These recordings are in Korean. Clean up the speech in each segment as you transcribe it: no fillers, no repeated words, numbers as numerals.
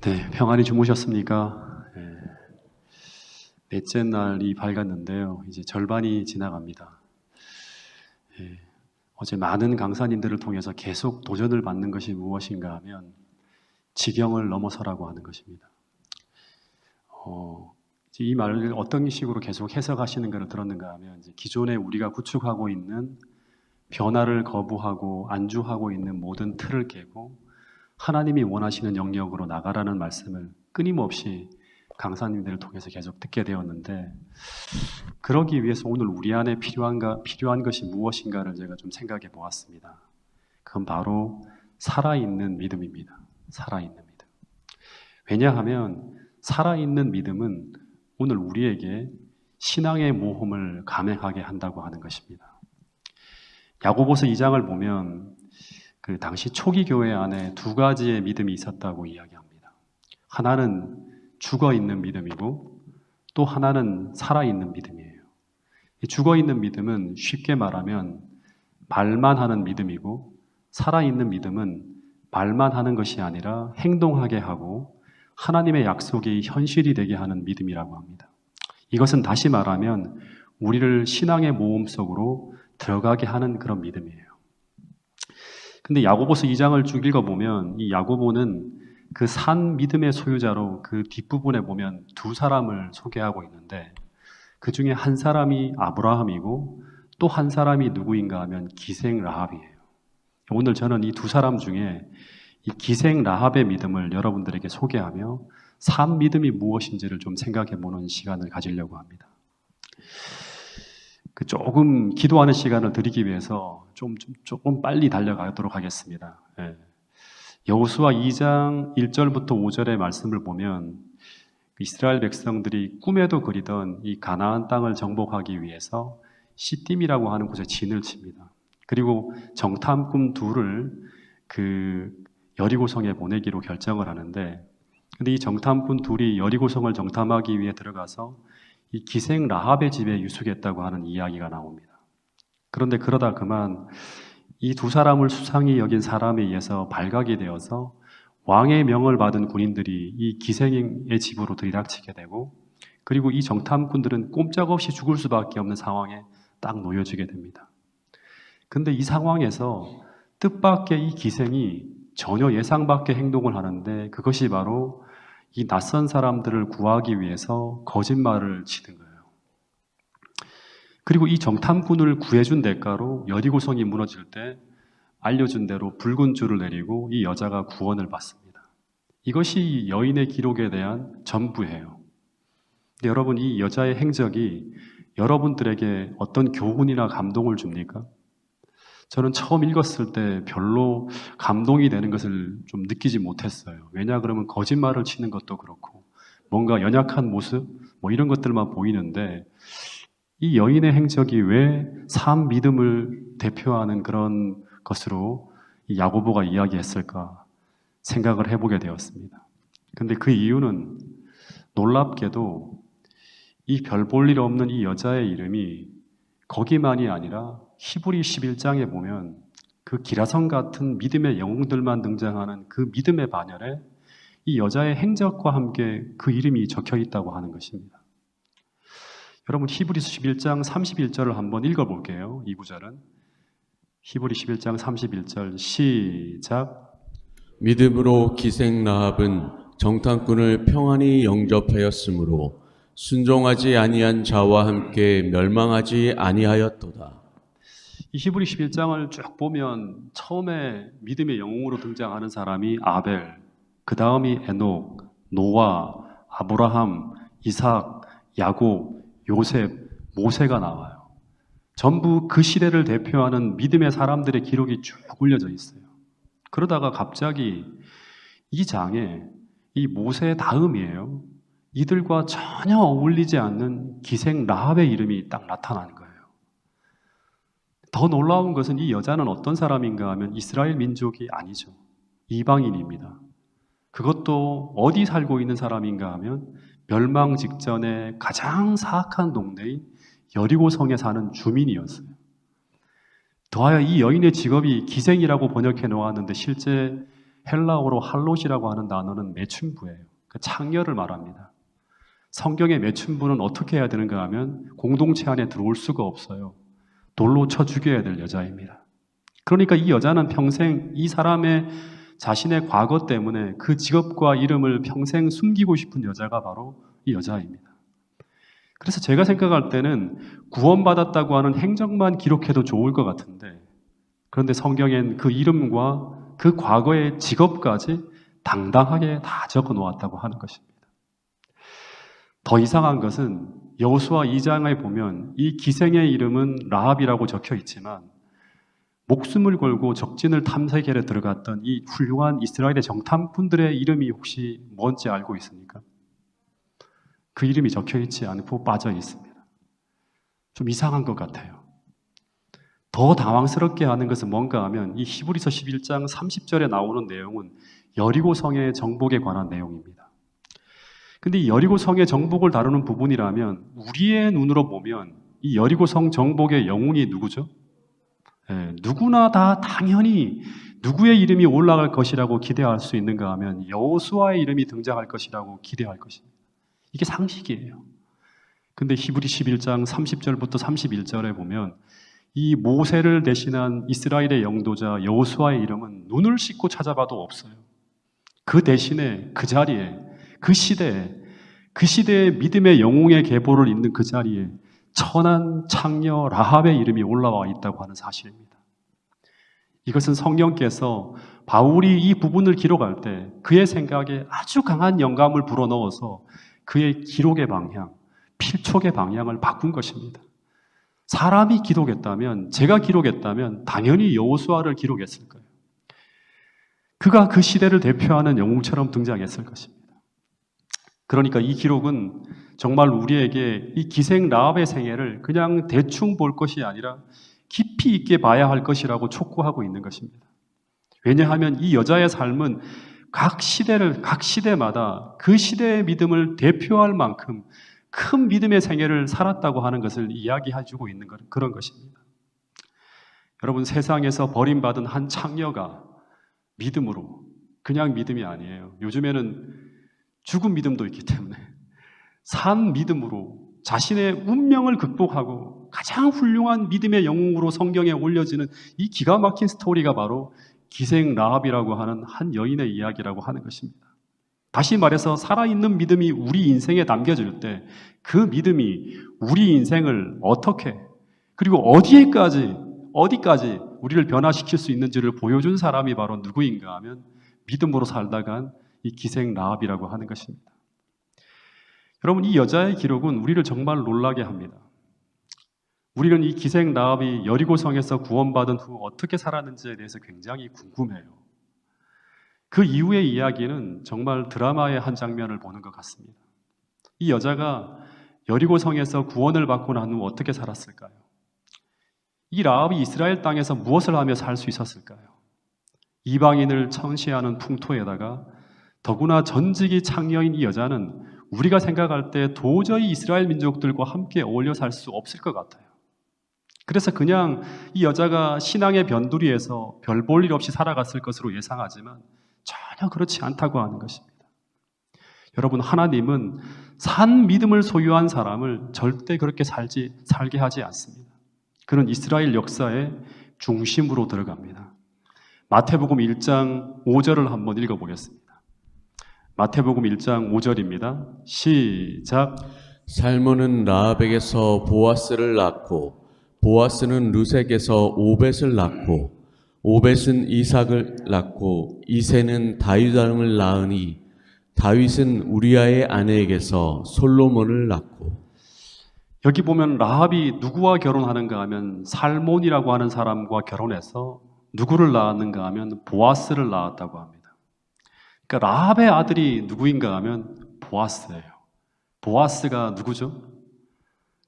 네, 평안히 주무셨습니까? 넷째 날이 밝았는데요. 이제 절반이 지나갑니다. 어제 많은 강사님들을 통해서 계속 도전을 받는 것이 무엇인가 하면 지경을 넘어서라고 하는 것입니다. 이 말을 어떤 식으로 계속 해석하시는 것을 들었는가 하면 이제 기존에 우리가 구축하고 있는 변화를 거부하고 안주하고 있는 모든 틀을 깨고 하나님이 원하시는 영역으로 나가라는 말씀을 끊임없이 강사님들을 통해서 계속 듣게 되었는데, 그러기 위해서 오늘 우리 안에 필요한 것이 무엇인가를 제가 좀 생각해 보았습니다. 그건 바로 살아있는 믿음입니다. 살아있는 믿음. 왜냐하면 살아있는 믿음은 오늘 우리에게 신앙의 모험을 감행하게 한다고 하는 것입니다. 야고보서 2장을 보면 그 당시 초기 교회 안에 두 가지의 믿음이 있었다고 이야기합니다. 하나는 죽어있는 믿음이고 또 하나는 살아있는 믿음이에요. 죽어있는 믿음은 쉽게 말하면 말만 하는 믿음이고, 살아있는 믿음은 말만 하는 것이 아니라 행동하게 하고 하나님의 약속이 현실이 되게 하는 믿음이라고 합니다. 이것은 다시 말하면 우리를 신앙의 모험 속으로 들어가게 하는 그런 믿음이에요. 근데 야고보서 2장을 쭉 읽어보면 이 야고보는 그 산 믿음의 소유자로 그 뒷부분에 보면 두 사람을 소개하고 있는데, 그 중에 한 사람이 아브라함이고 또 한 사람이 누구인가 하면 기생 라합이에요. 오늘 저는 이 두 사람 중에 이 기생 라합의 믿음을 여러분들에게 소개하며 산 믿음이 무엇인지를 좀 생각해 보는 시간을 가지려고 합니다. 조금 기도하는 시간을 드리기 위해서 조금 빨리 달려가도록 하겠습니다. 여호수아 2장 1절부터 5절의 말씀을 보면 이스라엘 백성들이 꿈에도 그리던 이 가나안 땅을 정복하기 위해서 시딤이라고 하는 곳에 진을 칩니다. 그리고 정탐꾼 둘을 그 여리고성에 보내기로 결정을 하는데, 근데 이 정탐꾼 둘이 여리고성을 정탐하기 위해 들어가서 이 기생 라합의 집에 유숙했다고 하는 이야기가 나옵니다. 그런데 그러다 그만 이 두 사람을 수상히 여긴 사람에 의해서 발각이 되어서 왕의 명을 받은 군인들이 이 기생의 집으로 들이닥치게 되고, 그리고 이 정탐꾼들은 꼼짝없이 죽을 수밖에 없는 상황에 딱 놓여지게 됩니다. 근데 이 상황에서 뜻밖의 이 기생이 전혀 예상 밖의 행동을 하는데, 그것이 바로 이 낯선 사람들을 구하기 위해서 거짓말을 치는 거예요. 그리고 이 정탐꾼을 구해준 대가로 여리고성이 무너질 때 알려준 대로 붉은 줄을 내리고 이 여자가 구원을 받습니다. 이것이 여인의 기록에 대한 전부예요. 근데 여러분, 이 여자의 행적이 여러분들에게 어떤 교훈이나 감동을 줍니까? 저는 처음 읽었을 때 별로 감동이 되는 것을 좀 느끼지 못했어요. 왜냐 그러면 거짓말을 치는 것도 그렇고 뭔가 연약한 모습 이런 것들만 보이는데, 이 여인의 행적이 왜 산 믿음을 대표하는 그런 것으로 이 야고보가 이야기했을까 생각을 해보게 되었습니다. 근데 그 이유는 놀랍게도 이 별 볼 일 없는 이 여자의 이름이 거기만이 아니라 히브리 11장에 보면 그 기라성 같은 믿음의 영웅들만 등장하는 그 믿음의 반열에 이 여자의 행적과 함께 그 이름이 적혀 있다고 하는 것입니다. 여러분, 히브리서 11장 31절을 한번 읽어볼게요. 이 구절은 히브리 11장 31절 시작. 믿음으로 기생 라합은 정탐꾼을 평안히 영접하였으므로 순종하지 아니한 자와 함께 멸망하지 아니하였도다. 이 히브리 11장을 쭉 보면 처음에 믿음의 영웅으로 등장하는 사람이 아벨, 그 다음이 에녹, 노아, 아브라함, 이삭, 야곱, 요셉, 모세가 나와요. 전부 그 시대를 대표하는 믿음의 사람들의 기록이 쭉 올려져 있어요. 그러다가 갑자기 이 장에 이 모세 다음이에요. 이들과 전혀 어울리지 않는 기생 라합의 이름이 딱 나타나는 거예요. 더 놀라운 것은 이 여자는 어떤 사람인가 하면 이스라엘 민족이 아니죠. 이방인입니다. 그것도 어디 살고 있는 사람인가 하면 멸망 직전에 가장 사악한 동네인 여리고성에 사는 주민이었어요. 더하여 이 여인의 직업이 기생이라고 번역해 놓았는데 실제 헬라어로 할롯이라고 하는 단어는 매춘부예요. 그 창녀를 말합니다. 성경의 매춘부는 어떻게 해야 되는가 하면 공동체 안에 들어올 수가 없어요. 돌로 쳐 죽여야 될 여자입니다. 그러니까 이 여자는 평생 이 사람의 자신의 과거 때문에 그 직업과 이름을 평생 숨기고 싶은 여자가 바로 이 여자입니다. 그래서 제가 생각할 때는 구원받았다고 하는 행적만 기록해도 좋을 것 같은데, 그런데 성경엔 그 이름과 그 과거의 직업까지 당당하게 다 적어 놓았다고 하는 것입니다. 더 이상한 것은 여호수아 2장에 보면 이 기생의 이름은 라합이라고 적혀 있지만 목숨을 걸고 적진을 탐색에 들어갔던 이 훌륭한 이스라엘의 정탐꾼들의 이름이 혹시 뭔지 알고 있습니까? 그 이름이 적혀 있지 않고 빠져 있습니다. 좀 이상한 것 같아요. 더 당황스럽게 하는 것은 뭔가 하면 이 히브리서 11장 30절에 나오는 내용은 여리고 성의 정복에 관한 내용입니다. 근데 이 여리고 성의 정복을 다루는 부분이라면 우리의 눈으로 보면 이 여리고 성 정복의 영웅이 누구죠? 누구나 다 당연히 누구의 이름이 올라갈 것이라고 기대할 수 있는가 하면 여호수아의 이름이 등장할 것이라고 기대할 것입니다. 이게 상식이에요. 근데 히브리 11장 30절부터 31절에 보면 이 모세를 대신한 이스라엘의 영도자 여호수아의 이름은 눈을 씻고 찾아봐도 없어요. 그 대신에 그 자리에 그 시대의 믿음의 영웅의 계보를 잇는 그 자리에 천한 창녀 라합의 이름이 올라와 있다고 하는 사실입니다. 이것은 성령께서 바울이 이 부분을 기록할 때 그의 생각에 아주 강한 영감을 불어넣어서 그의 기록의 방향, 필촉의 방향을 바꾼 것입니다. 사람이 기록했다면, 제가 기록했다면 당연히 여호수아를 기록했을 거예요. 그가 그 시대를 대표하는 영웅처럼 등장했을 것입니다. 그러니까 이 기록은 정말 우리에게 이 기생 라합의 생애를 그냥 대충 볼 것이 아니라 깊이 있게 봐야 할 것이라고 촉구하고 있는 것입니다. 왜냐하면 이 여자의 삶은 각 시대마다 그 시대의 믿음을 대표할 만큼 큰 믿음의 생애를 살았다고 하는 것을 이야기해주고 있는 그런 것입니다. 여러분, 세상에서 버림받은 한 창녀가 믿음으로, 그냥 믿음이 아니에요. 요즘에는 죽은 믿음도 있기 때문에 산 믿음으로 자신의 운명을 극복하고 가장 훌륭한 믿음의 영웅으로 성경에 올려지는 이 기가 막힌 스토리가 바로 기생 라합이라고 하는 한 여인의 이야기라고 하는 것입니다. 다시 말해서 살아있는 믿음이 우리 인생에 담겨질 때 그 믿음이 우리 인생을 어떻게 그리고 어디까지 우리를 변화시킬 수 있는지를 보여준 사람이 바로 누구인가 하면 믿음으로 살다간 이 기생 라합이라고 하는 것입니다. 여러분, 이 여자의 기록은 우리를 정말 놀라게 합니다. 우리는 이 기생 라합이 여리고성에서 구원받은 후 어떻게 살았는지에 대해서 굉장히 궁금해요. 그 이후의 이야기는 정말 드라마의 한 장면을 보는 것 같습니다. 이 여자가 여리고성에서 구원을 받고 난 후 어떻게 살았을까요? 이 라합이 이스라엘 땅에서 무엇을 하며 살 수 있었을까요? 이방인을 천시하는 풍토에다가 더구나 전직이 창녀인 이 여자는 우리가 생각할 때 도저히 이스라엘 민족들과 함께 어울려 살 수 없을 것 같아요. 그래서 그냥 이 여자가 신앙의 변두리에서 별 볼 일 없이 살아갔을 것으로 예상하지만 전혀 그렇지 않다고 하는 것입니다. 여러분, 하나님은 산 믿음을 소유한 사람을 절대 그렇게 살게 하지 않습니다. 그는 이스라엘 역사의 중심으로 들어갑니다. 마태복음 1장 5절을 한번 읽어보겠습니다. 마태복음 1장 5절입니다. 시작. 살몬은 라합에게서 보아스를 낳고 보아스는 르sek에서 오벳을 낳고 오벳은 이삭을 낳고 이새는 다윗 왕을 낳으니 다윗은 우리아의 아내에게서 솔로몬을 낳고. 여기 보면 라합이 누구와 결혼하는가 하면 살몬이라고 하는 사람과 결혼해서 누구를 낳았는가 하면 보아스를 낳았다고 합니다. 그러니까 라합의 아들이 누구인가 하면 보아스예요. 보아스가 누구죠?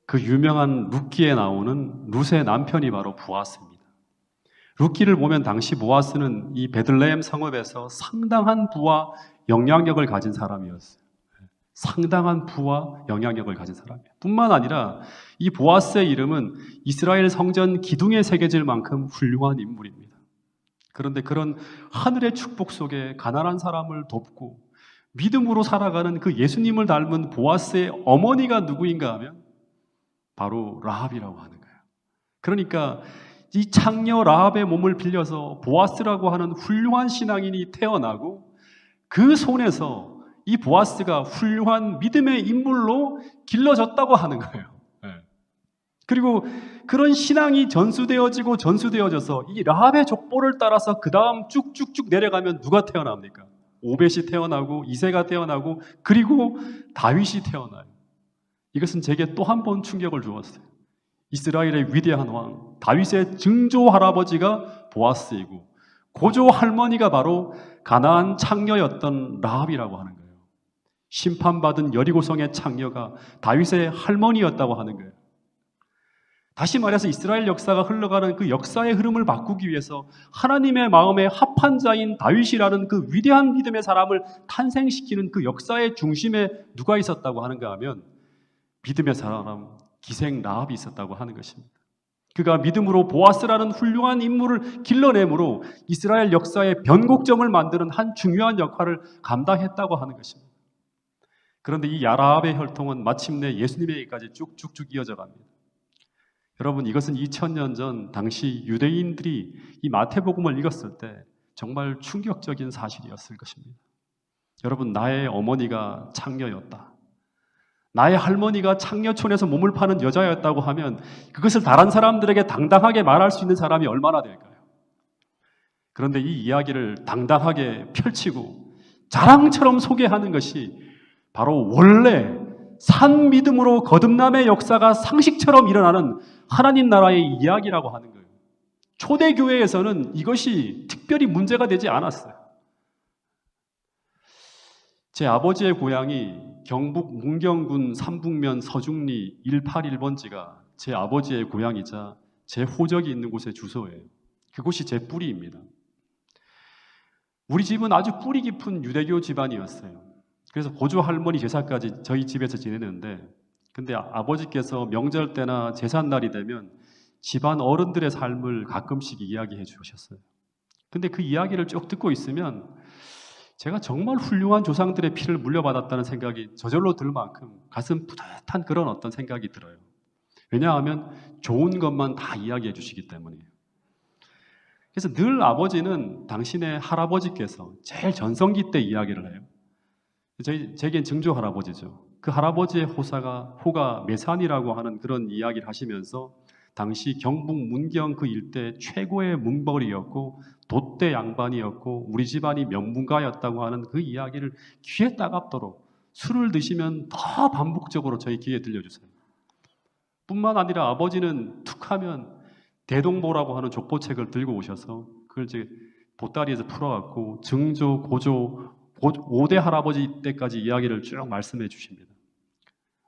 그 유명한 룻기에 나오는 룻의 남편이 바로 보아스입니다. 룻기를 보면 당시 보아스는 이 베들레헴 성읍에서 상당한 부와 영향력을 가진 사람이었어요. 상당한 부와 영향력을 가진 사람이에요. 뿐만 아니라 이 보아스의 이름은 이스라엘 성전 기둥에 새겨질 만큼 훌륭한 인물입니다. 그런데 그런 하늘의 축복 속에 가난한 사람을 돕고 믿음으로 살아가는 그 예수님을 닮은 보아스의 어머니가 누구인가 하면 바로 라합이라고 하는 거예요. 그러니까 이 창녀 라합의 몸을 빌려서 보아스라고 하는 훌륭한 신앙인이 태어나고 그 손에서 이 보아스가 훌륭한 믿음의 인물로 길러졌다고 하는 거예요. 그리고 그런 신앙이 전수되어져서 이 라합의 족보를 따라서 그 다음 쭉쭉쭉 내려가면 누가 태어납니까? 오벳이 태어나고 이새가 태어나고 그리고 다윗이 태어나요. 이것은 제게 또 한 번 충격을 주었어요. 이스라엘의 위대한 왕 다윗의 증조 할아버지가 보아스이고 고조 할머니가 바로 가나안 창녀였던 라합이라고 하는 거예요. 심판받은 여리고성의 창녀가 다윗의 할머니였다고 하는 거예요. 다시 말해서 이스라엘 역사가 흘러가는 그 역사의 흐름을 바꾸기 위해서 하나님의 마음에 합한 자인 다윗이라는 그 위대한 믿음의 사람을 탄생시키는 그 역사의 중심에 누가 있었다고 하는가 하면 믿음의 사람 기생 라합이 있었다고 하는 것입니다. 그가 믿음으로 보아스라는 훌륭한 인물을 길러내므로 이스라엘 역사의 변곡점을 만드는 한 중요한 역할을 감당했다고 하는 것입니다. 그런데 이 라합의 혈통은 마침내 예수님에게까지 쭉쭉쭉 이어져 갑니다. 여러분, 이것은 2000년 전 당시 유대인들이 이 마태복음을 읽었을 때 정말 충격적인 사실이었을 것입니다. 여러분, 나의 어머니가 창녀였다. 나의 할머니가 창녀촌에서 몸을 파는 여자였다고 하면 그것을 다른 사람들에게 당당하게 말할 수 있는 사람이 얼마나 될까요? 그런데 이 이야기를 당당하게 펼치고 자랑처럼 소개하는 것이 바로 원래 산 믿음으로 거듭남의 역사가 상식처럼 일어나는 하나님 나라의 이야기라고 하는 거예요. 초대교회에서는 이것이 특별히 문제가 되지 않았어요. 제 아버지의 고향이 경북 문경군 삼북면 서중리 181번지가 제 아버지의 고향이자 제 호적이 있는 곳의 주소예요. 그곳이 제 뿌리입니다. 우리 집은 아주 뿌리 깊은 유대교 집안이었어요. 그래서 고조 할머니 제사까지 저희 집에서 지내는데, 근데 아버지께서 명절 때나 제삿날이 되면 집안 어른들의 삶을 가끔씩 이야기해 주셨어요. 근데 그 이야기를 쭉 듣고 있으면 제가 정말 훌륭한 조상들의 피를 물려받았다는 생각이 저절로 들 만큼 가슴 뿌듯한 그런 어떤 생각이 들어요. 왜냐하면 좋은 것만 다 이야기해 주시기 때문이에요. 그래서 늘 아버지는 당신의 할아버지께서 제일 전성기 때 이야기를 해요. 제겐 증조 할아버지죠. 그 할아버지의 호가 매산이라고 하는 그런 이야기를 하시면서 당시 경북 문경 그 일대 최고의 문벌이었고 돛대 양반이었고 우리 집안이 명문가였다고 하는 그 이야기를 귀에 따갑도록 술을 드시면 더 반복적으로 저희 귀에 들려주세요. 뿐만 아니라 아버지는 툭하면 대동보라고 하는 족보책을 들고 오셔서 그걸 이제 보따리에서 풀어갖고 증조, 고조, 5대 할아버지 때까지 이야기를 쭉 말씀해 주십니다.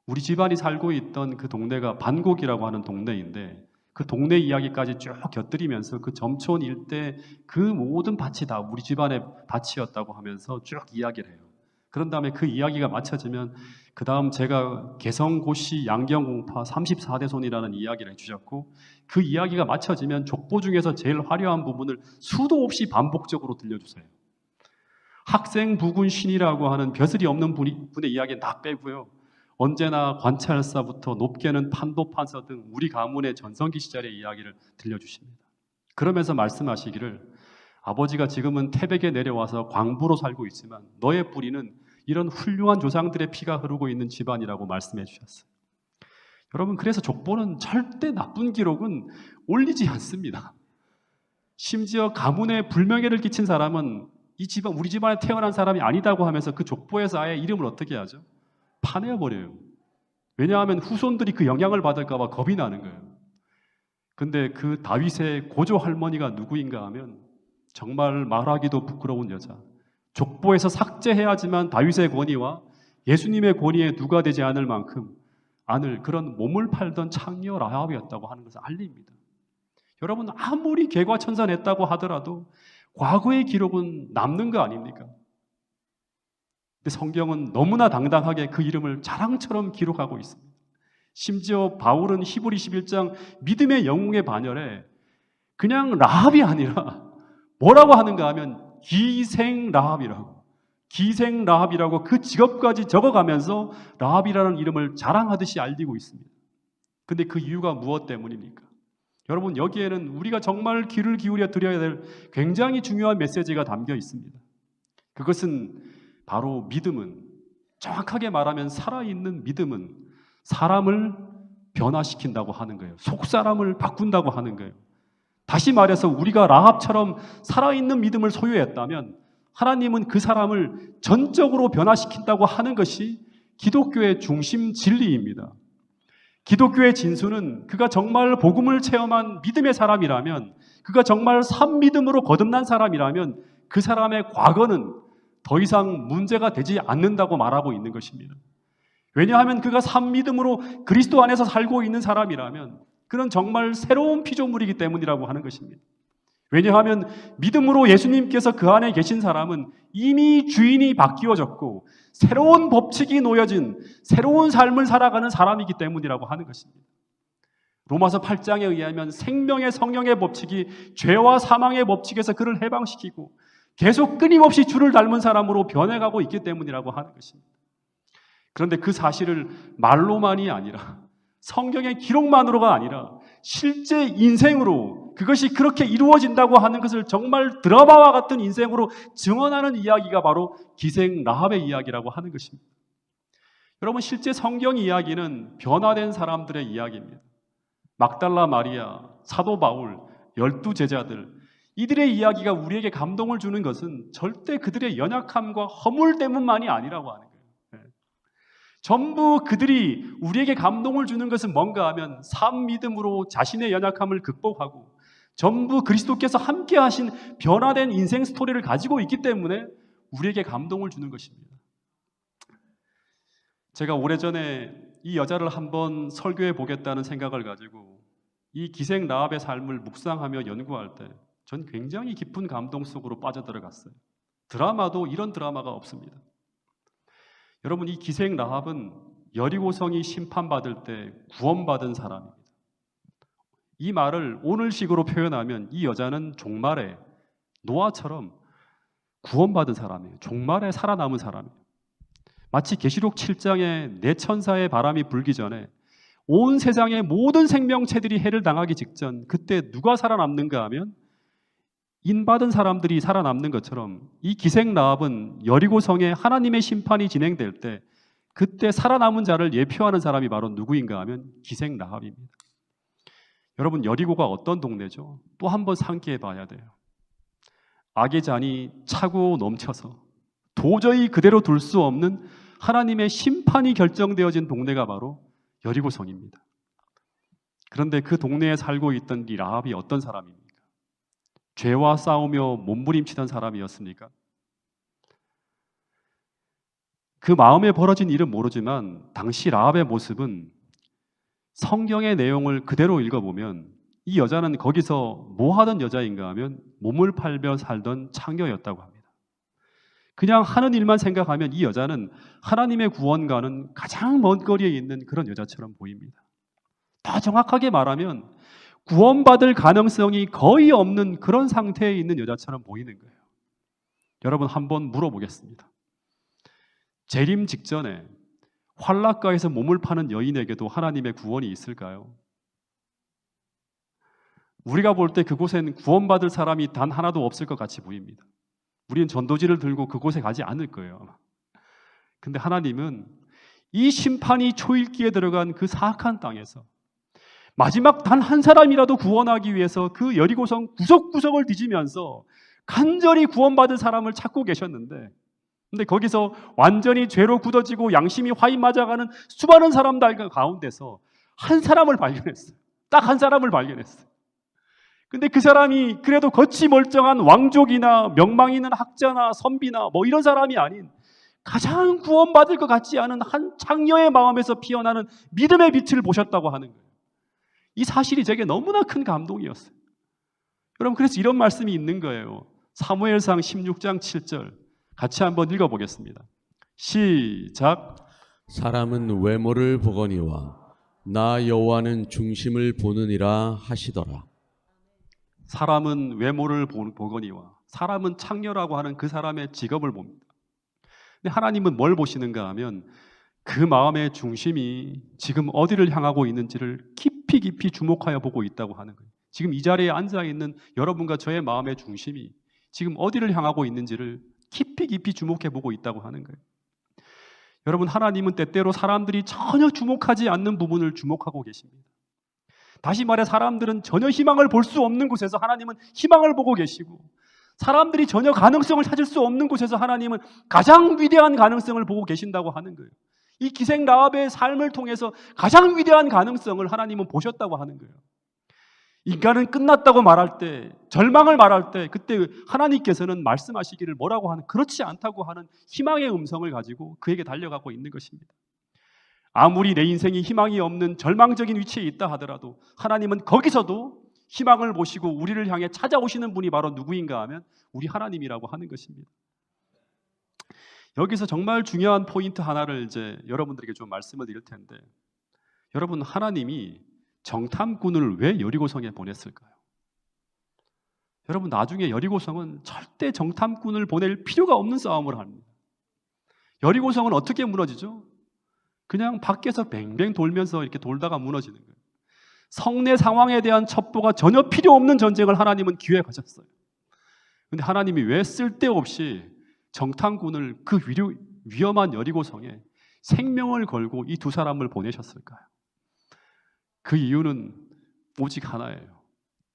우리 집안이 살고 있던 그 동네가 반곡이라고 하는 동네인데 그 동네 이야기까지 쭉 곁들이면서 그 점촌 일대 그 모든 밭이 다 우리 집안의 밭이었다고 하면서 쭉 이야기를 해요. 그런 다음에 그 이야기가 마쳐지면 그 다음 제가 개성고시 양경공파 34대 손이라는 이야기를 해주셨고 그 이야기가 마쳐지면 족보 중에서 제일 화려한 부분을 수도 없이 반복적으로 들려주세요. 학생부군 신이라고 하는 벼슬이 없는 분의 이야기는 다 빼고요. 언제나 관찰사부터 높게는 판도판서 등 우리 가문의 전성기 시절의 이야기를 들려주십니다. 그러면서 말씀하시기를 아버지가 지금은 태백에 내려와서 광부로 살고 있지만 너의 뿌리는 이런 훌륭한 조상들의 피가 흐르고 있는 집안이라고 말씀해 주셨어요. 여러분, 그래서 족보는 절대 나쁜 기록은 올리지 않습니다. 심지어 가문에 불명예를 끼친 사람은 이 집안, 우리 집안에 태어난 사람이 아니다고 하면서 그 족보에서 아예 이름을 어떻게 하죠? 파내어버려요. 왜냐하면 후손들이 그 영향을 받을까 봐 겁이 나는 거예요. 근데 그 다윗의 고조 할머니가 누구인가 하면 정말 말하기도 부끄러운 여자. 족보에서 삭제해야지만 다윗의 권위와 예수님의 권위에 누가 되지 않을 만큼 안을 그런 몸을 팔던 창녀 라합이었다고 하는 것을 알립니다. 여러분, 아무리 개과천선했다고 하더라도 과거의 기록은 남는 거 아닙니까? 근데 성경은 너무나 당당하게 그 이름을 자랑처럼 기록하고 있습니다. 심지어 바울은 히브리 11장 믿음의 영웅의 반열에 그냥 라합이 아니라 뭐라고 하는가 하면 기생 라합이라고. 기생 라합이라고 그 직업까지 적어가면서 라합이라는 이름을 자랑하듯이 알리고 있습니다. 근데 그 이유가 무엇 때문입니까? 여러분, 여기에는 우리가 정말 귀를 기울여 드려야 될 굉장히 중요한 메시지가 담겨 있습니다. 그것은 바로 믿음은, 정확하게 말하면 살아있는 믿음은 사람을 변화시킨다고 하는 거예요. 속사람을 바꾼다고 하는 거예요. 다시 말해서 우리가 라합처럼 살아있는 믿음을 소유했다면 하나님은 그 사람을 전적으로 변화시킨다고 하는 것이 기독교의 중심 진리입니다. 기독교의 진수는 그가 정말 복음을 체험한 믿음의 사람이라면, 그가 정말 산 믿음으로 거듭난 사람이라면 그 사람의 과거는 더 이상 문제가 되지 않는다고 말하고 있는 것입니다. 왜냐하면 그가 산 믿음으로 그리스도 안에서 살고 있는 사람이라면 그는 정말 새로운 피조물이기 때문이라고 하는 것입니다. 왜냐하면 믿음으로 예수님께서 그 안에 계신 사람은 이미 주인이 바뀌어졌고 새로운 법칙이 놓여진 새로운 삶을 살아가는 사람이기 때문이라고 하는 것입니다. 로마서 8장에 의하면 생명의 성령의 법칙이 죄와 사망의 법칙에서 그를 해방시키고 계속 끊임없이 주를 닮은 사람으로 변해가고 있기 때문이라고 하는 것입니다. 그런데 그 사실을 말로만이 아니라 성경의 기록만으로가 아니라 실제 인생으로 그것이 그렇게 이루어진다고 하는 것을 정말 드라마와 같은 인생으로 증언하는 이야기가 바로 기생 라합의 이야기라고 하는 것입니다. 여러분, 실제 성경 이야기는 변화된 사람들의 이야기입니다. 막달라 마리아, 사도 바울, 12제자들, 이들의 이야기가 우리에게 감동을 주는 것은 절대 그들의 연약함과 허물 때문만이 아니라고 하는 거예요. 전부 그들이 우리에게 감동을 주는 것은 뭔가 하면 산 믿음으로 자신의 연약함을 극복하고 전부 그리스도께서 함께 하신 변화된 인생 스토리를 가지고 있기 때문에 우리에게 감동을 주는 것입니다. 제가 오래전에 이 여자를 한번 설교해 보겠다는 생각을 가지고 이 기생 라합의 삶을 묵상하며 연구할 때 전 굉장히 깊은 감동 속으로 빠져들어갔어요. 드라마도 이런 드라마가 없습니다. 여러분, 이 기생 라합은 여리고성이 심판받을 때 구원받은 사람입니다. 이 말을 오늘식으로 표현하면 이 여자는 종말에 노아처럼 구원받은 사람이에요. 종말에 살아남은 사람이에요. 마치 계시록 7장에 네 천사의 바람이 불기 전에 온 세상의 모든 생명체들이 해를 당하기 직전 그때 누가 살아남는가 하면 인받은 사람들이 살아남는 것처럼 이 기생 라합은 여리고성에 하나님의 심판이 진행될 때 그때 살아남은 자를 예표하는 사람이 바로 누구인가 하면 기생 라합입니다. 여러분, 여리고가 어떤 동네죠? 또 한 번 상기해 봐야 돼요. 악의 잔이 차고 넘쳐서 도저히 그대로 둘 수 없는 하나님의 심판이 결정되어진 동네가 바로 여리고성입니다. 그런데 그 동네에 살고 있던 이 라합이 어떤 사람입니까? 죄와 싸우며 몸부림치던 사람이었습니까? 그 마음에 벌어진 일은 모르지만 당시 라합의 모습은 성경의 내용을 그대로 읽어보면 이 여자는 거기서 뭐 하던 여자인가 하면 몸을 팔며 살던 창녀였다고 합니다. 그냥 하는 일만 생각하면 이 여자는 하나님의 구원과는 가장 먼 거리에 있는 그런 여자처럼 보입니다. 더 정확하게 말하면 구원받을 가능성이 거의 없는 그런 상태에 있는 여자처럼 보이는 거예요. 여러분, 한번 물어보겠습니다. 재림 직전에 환락가에서 몸을 파는 여인에게도 하나님의 구원이 있을까요? 우리가 볼 때 그곳엔 구원받을 사람이 단 하나도 없을 것 같이 보입니다. 우리는 전도지를 들고 그곳에 가지 않을 거예요. 근데 하나님은 이 심판이 초읽기에 들어간 그 사악한 땅에서 마지막 단 한 사람이라도 구원하기 위해서 그 여리고성 구석구석을 뒤지면서 간절히 구원받을 사람을 찾고 계셨는데, 근데 거기서 완전히 죄로 굳어지고 양심이 화인 맞아가는 수많은 사람들 가운데서 한 사람을 발견했어요. 딱 한 사람을 발견했어요. 근데 그 사람이 그래도 겉이 멀쩡한 왕족이나 명망 있는 학자나 선비나 뭐 이런 사람이 아닌 가장 구원받을 것 같지 않은 한 창녀의 마음에서 피어나는 믿음의 빛을 보셨다고 하는 거예요. 이 사실이 제게 너무나 큰 감동이었어요. 여러분, 그래서 이런 말씀이 있는 거예요. 사무엘상 16장 7절 같이 한번 읽어보겠습니다. 시작. 사람은 외모를 보거니와 나 여호와는 중심을 보느니라 하시더라. 사람은 외모를 보거니와 사람은 창녀라고 하는 그 사람의 직업을 봅니다. 근데 하나님은 뭘 보시는가 하면 그 마음의 중심이 지금 어디를 향하고 있는지를 깊이 깊이 주목하여 보고 있다고 하는 거예요. 지금 이 자리에 앉아 있는 여러분과 저의 마음의 중심이 지금 어디를 향하고 있는지를 깊이 깊이 주목해 보고 있다고 하는 거예요. 여러분, 하나님은 때때로 사람들이 전혀 주목하지 않는 부분을 주목하고 계십니다. 다시 말해 사람들은 전혀 희망을 볼 수 없는 곳에서 하나님은 희망을 보고 계시고, 사람들이 전혀 가능성을 찾을 수 없는 곳에서 하나님은 가장 위대한 가능성을 보고 계신다고 하는 거예요. 이 기생 라합의 삶을 통해서 가장 위대한 가능성을 하나님은 보셨다고 하는 거예요. 인간은 끝났다고 말할 때, 절망을 말할 때 그때 하나님께서는 말씀하시기를 뭐라고 하는, 그렇지 않다고 하는 희망의 음성을 가지고 그에게 달려가고 있는 것입니다. 아무리 내 인생이 희망이 없는 절망적인 위치에 있다 하더라도 하나님은 거기서도 희망을 보시고 우리를 향해 찾아오시는 분이 바로 누구인가 하면 우리 하나님이라고 하는 것입니다. 여기서 정말 중요한 포인트 하나를 이제 여러분들에게 좀 말씀을 드릴 텐데, 여러분, 하나님이 정탐꾼을 왜 여리고성에 보냈을까요? 여러분, 나중에 여리고성은 절대 정탐꾼을 보낼 필요가 없는 싸움을 합니다. 여리고성은 어떻게 무너지죠? 그냥 밖에서 뱅뱅 돌면서 이렇게 돌다가 무너지는 거예요. 성내 상황에 대한 첩보가 전혀 필요 없는 전쟁을 하나님은 기획하셨어요. 그런데 하나님이 왜 쓸데없이 정탐꾼을 그 위험한 여리고성에 생명을 걸고 이 두 사람을 보내셨을까요? 그 이유는 오직 하나예요.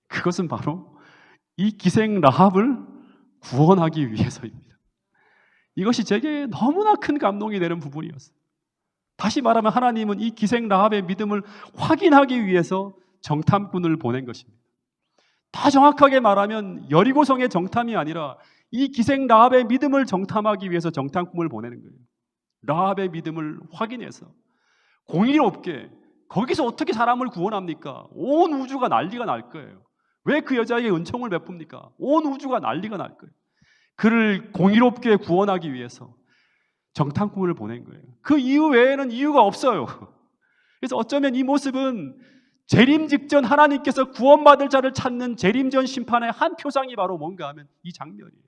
그것은 바로 이 기생 라합을 구원하기 위해서입니다. 이것이 제게 너무나 큰 감동이 되는 부분이었어요. 다시 말하면 하나님은 이 기생 라합의 믿음을 확인하기 위해서 정탐꾼을 보낸 것입니다. 더 정확하게 말하면 여리고성의 정탐이 아니라 이 기생 라합의 믿음을 정탐하기 위해서 정탐꾼을 보내는 거예요. 라합의 믿음을 확인해서 공의롭게, 거기서 어떻게 사람을 구원합니까? 온 우주가 난리가 날 거예요. 왜 그 여자에게 은총을 베풉니까? 온 우주가 난리가 날 거예요. 그를 공의롭게 구원하기 위해서 정탐꾼을 보낸 거예요. 그 이유 외에는 이유가 없어요. 그래서 어쩌면 이 모습은 재림 직전 하나님께서 구원받을 자를 찾는 재림전 심판의 한 표상이 바로 뭔가 하면 이 장면이에요.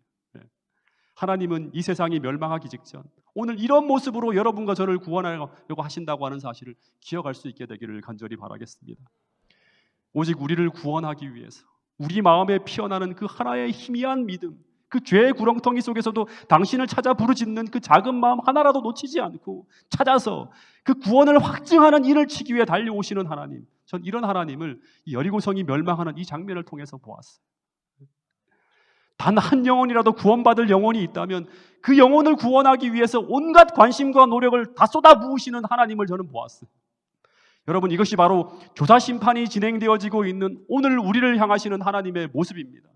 하나님은 이 세상이 멸망하기 직전 오늘 이런 모습으로 여러분과 저를 구원하려고 하신다고 하는 사실을 기억할 수 있게 되기를 간절히 바라겠습니다. 오직 우리를 구원하기 위해서 우리 마음에 피어나는 그 하나의 희미한 믿음, 그 죄의 구렁텅이 속에서도 당신을 찾아 부르짖는 그 작은 마음 하나라도 놓치지 않고 찾아서 그 구원을 확증하는 일을 치기 위해 달려오시는 하나님, 전 이런 하나님을 이 여리고성이 멸망하는 이 장면을 통해서 보았어요. 단 한 영혼이라도 구원받을 영혼이 있다면 그 영혼을 구원하기 위해서 온갖 관심과 노력을 다 쏟아부으시는 하나님을 저는 보았어요. 여러분, 이것이 바로 조사심판이 진행되어지고 있는 오늘 우리를 향하시는 하나님의 모습입니다.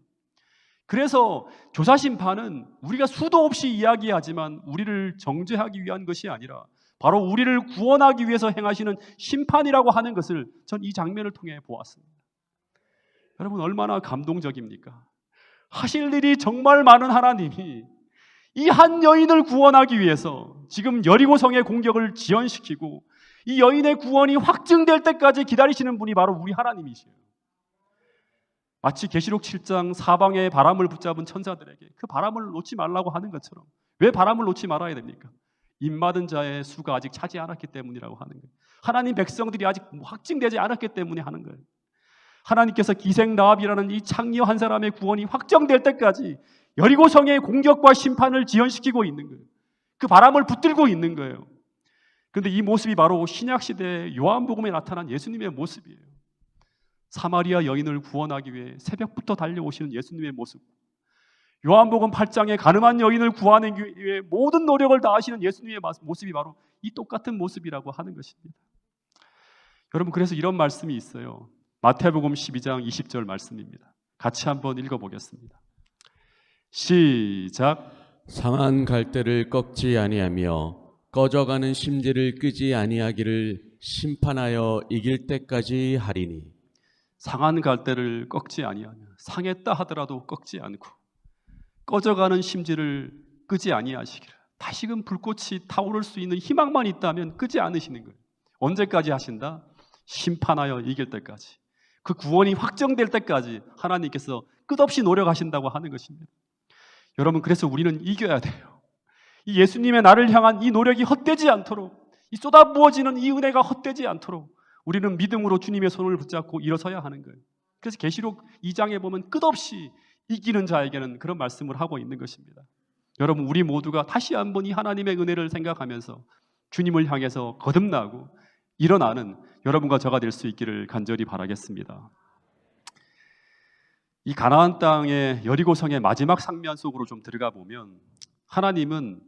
그래서 조사심판은 우리가 수도 없이 이야기하지만 우리를 정죄하기 위한 것이 아니라 바로 우리를 구원하기 위해서 행하시는 심판이라고 하는 것을 전 이 장면을 통해 보았습니다. 여러분, 얼마나 감동적입니까? 하실 일이 정말 많은 하나님이 이 한 여인을 구원하기 위해서 지금 여리고성의 공격을 지연시키고 이 여인의 구원이 확증될 때까지 기다리시는 분이 바로 우리 하나님이시에요. 마치 계시록 7장 사방의 바람을 붙잡은 천사들에게 그 바람을 놓지 말라고 하는 것처럼, 왜 바람을 놓지 말아야 됩니까? 입맞은 자의 수가 아직 차지 않았기 때문이라고 하는 거예요. 하나님 백성들이 아직 확증되지 않았기 때문에 하는 거예요. 하나님께서 기생 라합이라는 이 창녀 한 사람의 구원이 확정될 때까지 여리고성의 공격과 심판을 지연시키고 있는 거예요. 그 바람을 붙들고 있는 거예요. 그런데 이 모습이 바로 신약시대 요한복음에 나타난 예수님의 모습이에요. 사마리아 여인을 구원하기 위해 새벽부터 달려오시는 예수님의 모습, 요한복음 8장의 가늠한 여인을 구하기 위해 모든 노력을 다하시는 예수님의 모습이 바로 이 똑같은 모습이라고 하는 것입니다. 여러분, 그래서 이런 말씀이 있어요. 마태복음 12장 20절 말씀입니다. 같이 한번 읽어보겠습니다. 시작. 상한 갈대를 꺾지 아니하며 꺼져가는 심지를 끄지 아니하기를 심판하여 이길 때까지 하리니. 상한 갈대를 꺾지 아니하며, 상했다 하더라도 꺾지 않고 꺼져가는 심지를 끄지 아니하시기를, 다시금 불꽃이 타오를 수 있는 희망만 있다면 끄지 않으시는 거예요. 언제까지 하신다? 심판하여 이길 때까지. 그 구원이 확정될 때까지 하나님께서 끝없이 노력하신다고 하는 것입니다. 여러분, 그래서 우리는 이겨야 돼요. 이 예수님의 나를 향한 이 노력이 헛되지 않도록, 이 쏟아부어지는 이 은혜가 헛되지 않도록 우리는 믿음으로 주님의 손을 붙잡고 일어서야 하는 거예요. 그래서 계시록 2장에 보면 끝없이 이기는 자에게는 그런 말씀을 하고 있는 것입니다. 여러분, 우리 모두가 다시 한번 이 하나님의 은혜를 생각하면서 주님을 향해서 거듭나고 일어나는 여러분과 저가 될 수 있기를 간절히 바라겠습니다. 이 가나안 땅의 여리고성의 마지막 장면 속으로 좀 들어가 보면 하나님은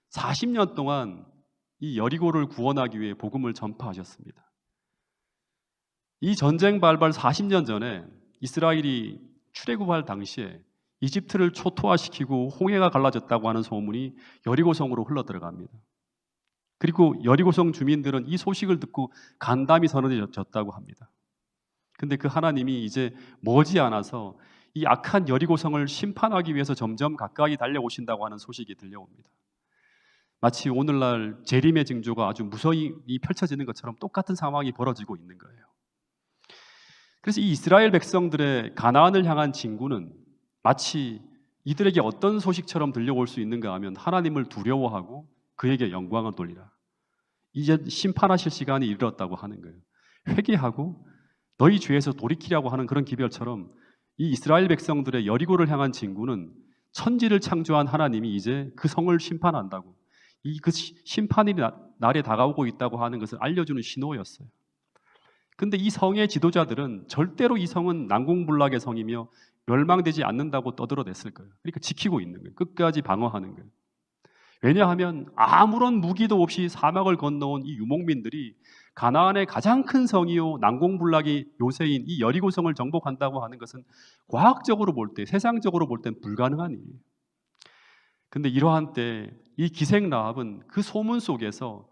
40년 동안 이 여리고를 구원하기 위해 복음을 전파하셨습니다. 이 전쟁 발발 40년 전에 이스라엘이 출애굽할 당시에 이집트를 초토화시키고 홍해가 갈라졌다고 하는 소문이 여리고성으로 흘러들어갑니다. 그리고 여리고성 주민들은 이 소식을 듣고 간담이 서늘해졌다고 합니다. 근데 그 하나님이 이제 머지않아서 이 악한 여리고성을 심판하기 위해서 점점 가까이 달려오신다고 하는 소식이 들려옵니다. 마치 오늘날 재림의 징조가 아주 무서이 펼쳐지는 것처럼 똑같은 상황이 벌어지고 있는 거예요. 그래서 이 이스라엘 백성들의 가나안을 향한 징구는 마치 이들에게 어떤 소식처럼 들려올 수 있는가 하면 하나님을 두려워하고 그에게 영광을 돌리라. 이제 심판하실 시간이 이르렀다고 하는 거예요. 회개하고 너희 죄에서 돌이키라고 하는 그런 기별처럼 이 이스라엘 백성들의 여리고를 향한 징구는 천지를 창조한 하나님이 이제 그 성을 심판한다고, 이 그 심판이 날에 다가오고 있다고 하는 것을 알려주는 신호였어요. 근데 이 성의 지도자들은 절대로 이 성은 난공불락의 성이며 멸망되지 않는다고 떠들어댔을 거예요. 그러니까 지키고 있는 거예요. 끝까지 방어하는 거예요. 왜냐하면 아무런 무기도 없이 사막을 건너온 이 유목민들이 가나안의 가장 큰 성이요 난공불락이 요새인 이 여리고성을 정복한다고 하는 것은 과학적으로 볼 때, 세상적으로 볼 땐 불가능한 일이에요. 근데 이러한 때 이 기생 라합은 그 소문 속에서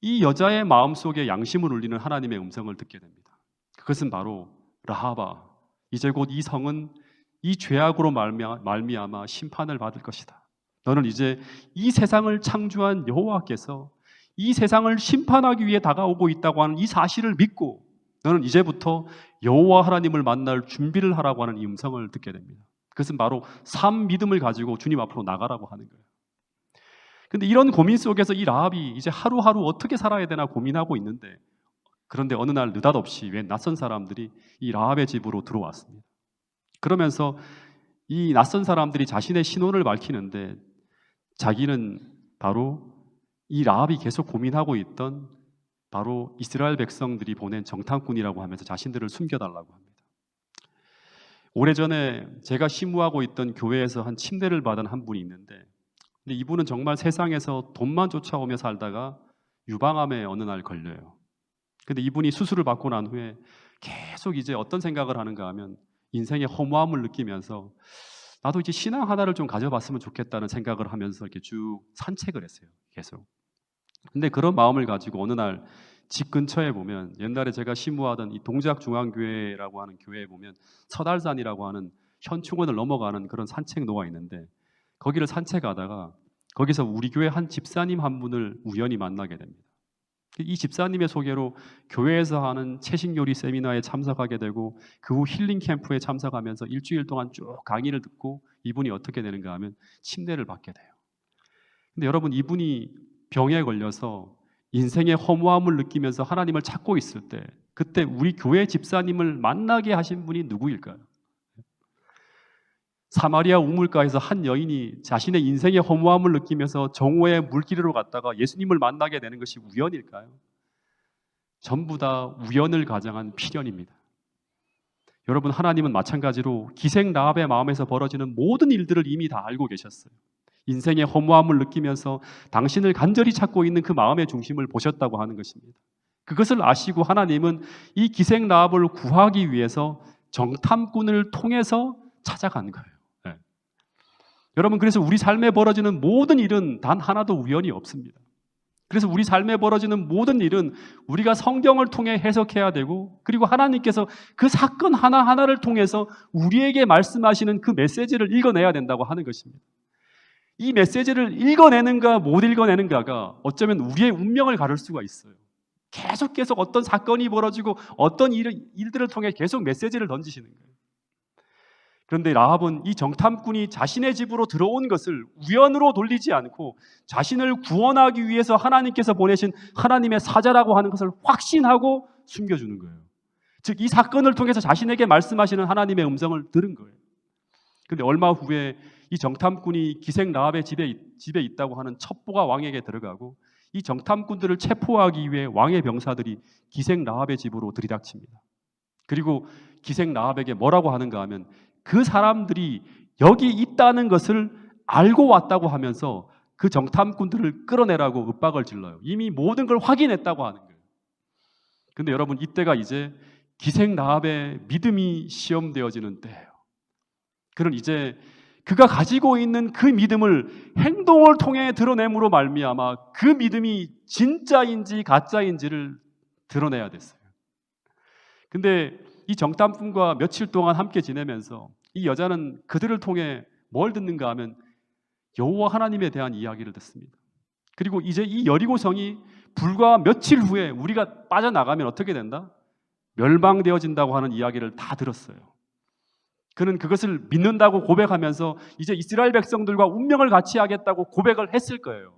이 여자의 마음속에 양심을 울리는 하나님의 음성을 듣게 됩니다. 그것은 바로 라합아, 이제 곧 이 성은 이 죄악으로 말미암아 심판을 받을 것이다. 너는 이제 이 세상을 창조한 여호와께서 이 세상을 심판하기 위해 다가오고 있다고 하는 이 사실을 믿고 너는 이제부터 여호와 하나님을 만날 준비를 하라고 하는 이 음성을 듣게 됩니다. 그것은 바로 삶 믿음을 가지고 주님 앞으로 나가라고 하는 거예요. 근데 이런 고민 속에서 이 라합이 이제 하루하루 어떻게 살아야 되나 고민하고 있는데, 그런데 어느 날 느닷없이 웬 낯선 사람들이 이 라합의 집으로 들어왔습니다. 그러면서 이 낯선 사람들이 자신의 신원을 밝히는데 자기는 바로 이 라합이 계속 고민하고 있던 바로 이스라엘 백성들이 보낸 정탐꾼이라고 하면서 자신들을 숨겨달라고 합니다. 오래전에 제가 심우하고 있던 교회에서 한 침대를 받은 한 분이 있는데, 근데 이분은 정말 세상에서 돈만 쫓아오며 살다가 유방암에 어느 날 걸려요. 근데 이분이 수술을 받고 난 후에 계속 이제 어떤 생각을 하는가 하면 인생의 허무함을 느끼면서 나도 이제 신앙 하나를 좀 가져봤으면 좋겠다는 생각을 하면서 이렇게 쭉 산책을 했어요. 계속. 근데 그런 마음을 가지고 어느 날 집 근처에 보면, 옛날에 제가 심우하던 이 동작중앙교회라고 하는 교회에 보면 서달산이라고 하는 현충원을 넘어가는 그런 산책로가 있는데, 거기를 산책하다가 거기서 우리 교회 한 집사님 한 분을 우연히 만나게 됩니다. 이 집사님의 소개로 교회에서 하는 채식요리 세미나에 참석하게 되고 그 후 힐링 캠프에 참석하면서 일주일 동안 쭉 강의를 듣고 이분이 어떻게 되는가 하면 침례를 받게 돼요. 근데 여러분, 이분이 병에 걸려서 인생의 허무함을 느끼면서 하나님을 찾고 있을 때, 그때 우리 교회 집사님을 만나게 하신 분이 누구일까요? 사마리아 우물가에서 한 여인이 자신의 인생의 허무함을 느끼면서 정오의 물길으로 갔다가 예수님을 만나게 되는 것이 우연일까요? 전부 다 우연을 가장한 필연입니다. 여러분, 하나님은 마찬가지로 기생 라합의 마음에서 벌어지는 모든 일들을 이미 다 알고 계셨어요. 인생의 허무함을 느끼면서 당신을 간절히 찾고 있는 그 마음의 중심을 보셨다고 하는 것입니다. 그것을 아시고 하나님은 이 기생 라합을 구하기 위해서 정탐꾼을 통해서 찾아간 거예요. 네. 여러분, 그래서 우리 삶에 벌어지는 모든 일은 단 하나도 우연이 없습니다. 그래서 우리 삶에 벌어지는 모든 일은 우리가 성경을 통해 해석해야 되고, 그리고 하나님께서 그 사건 하나하나를 통해서 우리에게 말씀하시는 그 메시지를 읽어내야 된다고 하는 것입니다. 이 메시지를 읽어내는가 못 읽어내는가가 어쩌면 우리의 운명을 가를 수가 있어요. 계속 어떤 사건이 벌어지고 어떤 일들을 통해 계속 메시지를 던지시는 거예요. 그런데 라합은 이 정탐꾼이 자신의 집으로 들어온 것을 우연으로 돌리지 않고 자신을 구원하기 위해서 하나님께서 보내신 하나님의 사자라고 하는 것을 확신하고 숨겨주는 거예요. 즉 이 사건을 통해서 자신에게 말씀하시는 하나님의 음성을 들은 거예요. 그런데 얼마 후에 이 정탐꾼이 기생 라합의 집에 있다고 하는 첩보가 왕에게 들어가고 이 정탐꾼들을 체포하기 위해 왕의 병사들이 기생 라합의 집으로 들이닥칩니다. 그리고 기생 라합에게 뭐라고 하는가 하면 그 사람들이 여기 있다는 것을 알고 왔다고 하면서 그 정탐꾼들을 끌어내라고 윽박을 질러요. 이미 모든 걸 확인했다고 하는 거예요. 그런데 여러분, 이때가 이제 기생 라합의 믿음이 시험되어지는 때예요. 그는 이제 그가 가지고 있는 그 믿음을 행동을 통해 드러냄으로 말미암아 그 믿음이 진짜인지 가짜인지를 드러내야 됐어요. 근데 이 정탐꾼과 며칠 동안 함께 지내면서 이 여자는 그들을 통해 뭘 듣는가 하면 여호와 하나님에 대한 이야기를 듣습니다. 그리고 이제 이 여리고성이 불과 며칠 후에 우리가 빠져나가면 어떻게 된다? 멸망되어진다고 하는 이야기를 다 들었어요. 그는 그것을 믿는다고 고백하면서 이제 이스라엘 백성들과 운명을 같이 하겠다고 고백을 했을 거예요.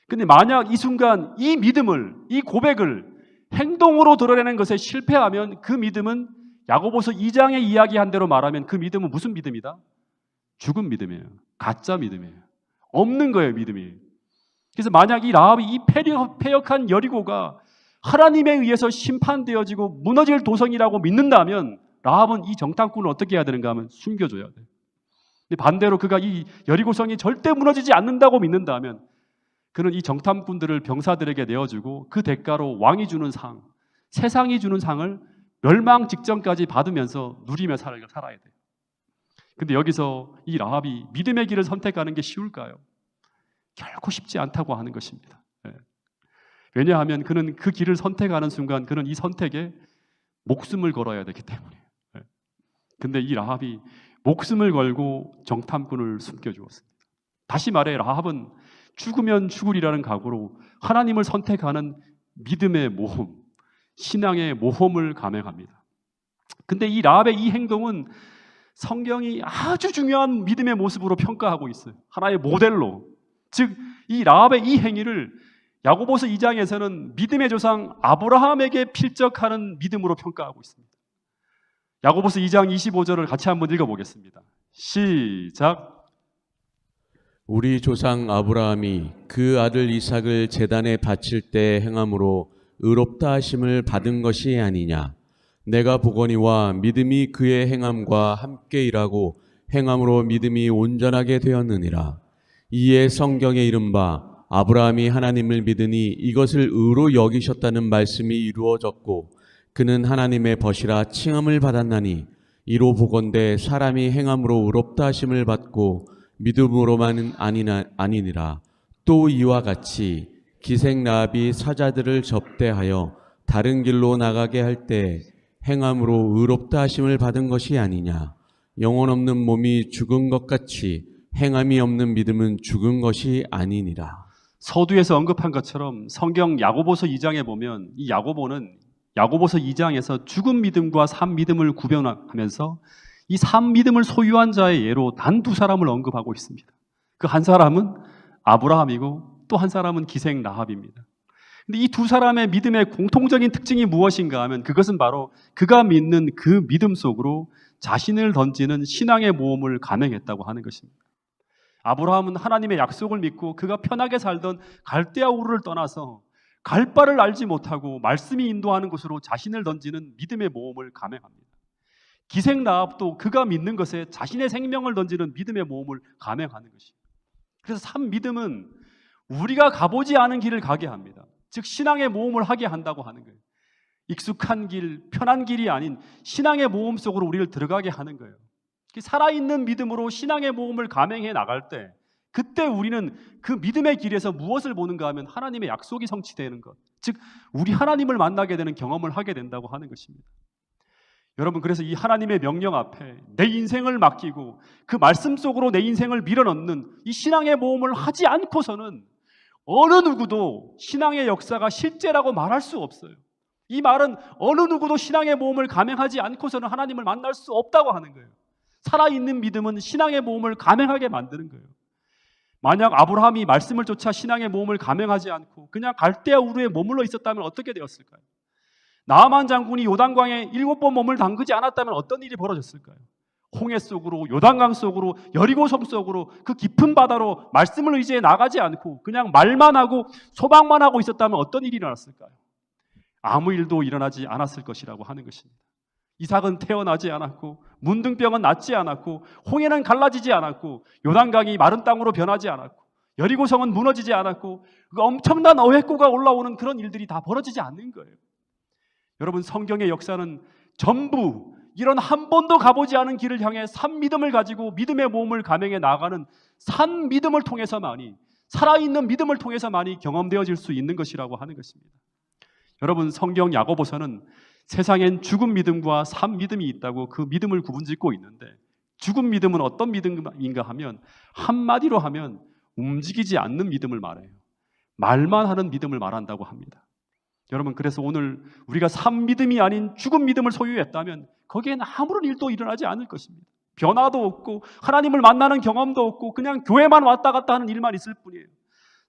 근데 만약 이 순간 이 믿음을, 이 고백을 행동으로 드러내는 것에 실패하면 그 믿음은 야고보서 2장에 이야기한 대로 말하면 그 믿음은 무슨 믿음이다? 죽은 믿음이에요. 가짜 믿음이에요. 없는 거예요, 믿음이. 그래서 만약 이 라합이 이 패역한 여리고가 하나님에 의해서 심판되어지고 무너질 도성이라고 믿는다면 라합은 이 정탐꾼을 어떻게 해야 되는가 하면 숨겨줘야 돼요. 근데 반대로 그가 이 여리고성이 절대 무너지지 않는다고 믿는다면 그는 이 정탐꾼들을 병사들에게 내어주고 그 대가로 왕이 주는 상, 세상이 주는 상을 멸망 직전까지 받으면서 누리며 살아야 돼요. 근데 여기서 이 라합이 믿음의 길을 선택하는 게 쉬울까요? 결코 쉽지 않다고 하는 것입니다. 왜냐하면 그는 그 길을 선택하는 순간 그는 이 선택에 목숨을 걸어야 되기 때문이에요. 근데 이 라합이 목숨을 걸고 정탐꾼을 숨겨주었습니다. 다시 말해 라합은 죽으면 죽으리라는 각오로 하나님을 선택하는 믿음의 모험, 신앙의 모험을 감행합니다. 근데 이 라합의 이 행동은 성경이 아주 중요한 믿음의 모습으로 평가하고 있어요. 하나의 모델로. 즉 이 라합의 이 행위를 야고보서 2장에서는 믿음의 조상 아브라함에게 필적하는 믿음으로 평가하고 있습니다. 야고보서 2장 25절을 같이 한번 읽어보겠습니다. 시작. 우리 조상 아브라함이 그 아들 이삭을 제단에 바칠 때 행함으로 의롭다 하심을 받은 것이 아니냐. 내가 보거니와 믿음이 그의 행함과 함께 일하고 행함으로 믿음이 온전하게 되었느니라. 이에 성경에 이른바 아브라함이 하나님을 믿으니 이것을 의로 여기셨다는 말씀이 이루어졌고 그는 하나님의 벗이라 칭함을 받았나니 이로 보건대 사람이 행함으로 의롭다 하심을 받고 믿음으로만은 아니니라. 또 이와 같이 기생 라합이 사자들을 접대하여 다른 길로 나가게 할 때 행함으로 의롭다 하심을 받은 것이 아니냐. 영혼 없는 몸이 죽은 것 같이 행함이 없는 믿음은 죽은 것이 아니니라. 서두에서 언급한 것처럼 성경 야고보서 2장에 보면 이 야고보는 야고보서 2장에서 죽은 믿음과 산 믿음을 구별하면서 이 산 믿음을 소유한 자의 예로 단 두 사람을 언급하고 있습니다. 그 한 사람은 아브라함이고 또 한 사람은 기생 라합입니다. 근데 이 두 사람의 믿음의 공통적인 특징이 무엇인가 하면 그것은 바로 그가 믿는 그 믿음 속으로 자신을 던지는 신앙의 모험을 감행했다고 하는 것입니다. 아브라함은 하나님의 약속을 믿고 그가 편하게 살던 갈대아 우르를 떠나서 갈 바를 알지 못하고 말씀이 인도하는 곳으로 자신을 던지는 믿음의 모험을 감행합니다. 기생 라합도 그가 믿는 것에 자신의 생명을 던지는 믿음의 모험을 감행하는 것입니다. 그래서 참 믿음은 우리가 가보지 않은 길을 가게 합니다. 즉 신앙의 모험을 하게 한다고 하는 거예요. 익숙한 길, 편한 길이 아닌 신앙의 모험 속으로 우리를 들어가게 하는 거예요. 살아있는 믿음으로 신앙의 모험을 감행해 나갈 때 그때 우리는 그 믿음의 길에서 무엇을 보는가 하면 하나님의 약속이 성취되는 것, 즉 우리 하나님을 만나게 되는 경험을 하게 된다고 하는 것입니다. 여러분, 그래서 이 하나님의 명령 앞에 내 인생을 맡기고 그 말씀 속으로 내 인생을 밀어넣는 이 신앙의 모험을 하지 않고서는 어느 누구도 신앙의 역사가 실제라고 말할 수 없어요. 이 말은 어느 누구도 신앙의 모험을 감행하지 않고서는 하나님을 만날 수 없다고 하는 거예요. 살아있는 믿음은 신앙의 모험을 감행하게 만드는 거예요. 만약 아브라함이 말씀을 쫓아 신앙의 모험을 감행하지 않고 그냥 갈대아 우르에 머물러 있었다면 어떻게 되었을까요? 나아만 장군이 요단강에 7번 몸을 담그지 않았다면 어떤 일이 벌어졌을까요? 홍해 속으로, 요단강 속으로, 여리고성 속으로 그 깊은 바다로 말씀을 의지해 나가지 않고 그냥 말만 하고 소망만 하고 있었다면 어떤 일이 일어났을까요? 아무 일도 일어나지 않았을 것이라고 하는 것입니다. 이삭은 태어나지 않았고 문둥병은 낫지 않았고 홍해는 갈라지지 않았고 요단강이 마른 땅으로 변하지 않았고 여리고성은 무너지지 않았고 그 엄청난 어획고가 올라오는 그런 일들이 다 벌어지지 않는 거예요. 여러분, 성경의 역사는 전부 이런 한 번도 가보지 않은 길을 향해 산 믿음을 가지고 믿음의 모험을 감행해 나가는 산 믿음을 통해서만이, 살아있는 믿음을 통해서만이 경험되어질 수 있는 것이라고 하는 것입니다. 여러분, 성경 야고보서는 세상엔 죽은 믿음과 산 믿음이 있다고 그 믿음을 구분짓고 있는데, 죽은 믿음은 어떤 믿음인가 하면 한마디로 하면 움직이지 않는 믿음을 말해요. 말만 하는 믿음을 말한다고 합니다. 여러분, 그래서 오늘 우리가 산 믿음이 아닌 죽은 믿음을 소유했다면 거기에는 아무런 일도 일어나지 않을 것입니다. 변화도 없고 하나님을 만나는 경험도 없고 그냥 교회만 왔다 갔다 하는 일만 있을 뿐이에요.